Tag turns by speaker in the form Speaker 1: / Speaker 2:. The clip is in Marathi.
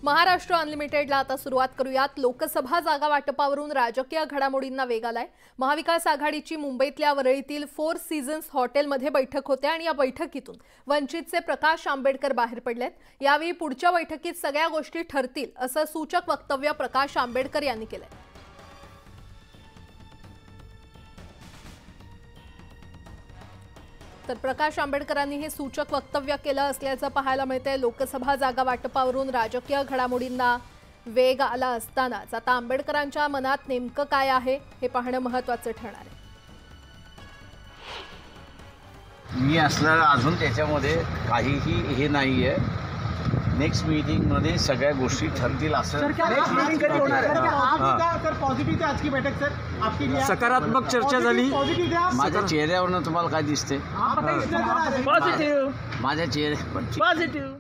Speaker 1: महाराष्ट्र अनलिमिटेडला आता सुरुवात करूयात। लोकसभा जागा वाटपावरून राजकीय घडामोडींना वेग आलाय। महाविकास आघाडीची मुंबईतल्या वरळीतील फोर सीझन्स हॉटेलमध्ये बैठक होते आणि या बैठकीतून वंचितचे प्रकाश आंबेडकर बाहेर पडलेत। यावेळी पुढच्या बैठकीत सगळ्या गोष्टी ठरतील असं सूचक वक्तव्य प्रकाश आंबेडकर यांनी केलंय। तर प्रकाश आंबेडकरांनी हे सूचक वक्तव्य केलं असल्याचं पाहायला मिळतंय। लोकसभा जागा वाटपावरून राजकीय घडामोडींना वेग आला असतानाच आता आंबेडकरांच्या मनात नेमकं काय आहे हे पाहणं महत्त्वाचं ठरणार आहे।
Speaker 2: मी असल्याला अजून त्याच्यामध्ये काहीही हे नाहीये। नेक्स्ट मीटिंग मध्ये सगळ्या गोष्टी ठरतील असं।
Speaker 3: सकारात्मक चर्चा झाली।
Speaker 2: माझ्या चेहऱ्यावरनं तुम्हाला काय दिसते?
Speaker 3: पॉझिटिव्ह
Speaker 2: माझ्या चेहऱ्यावर
Speaker 3: पॉझिटिव्ह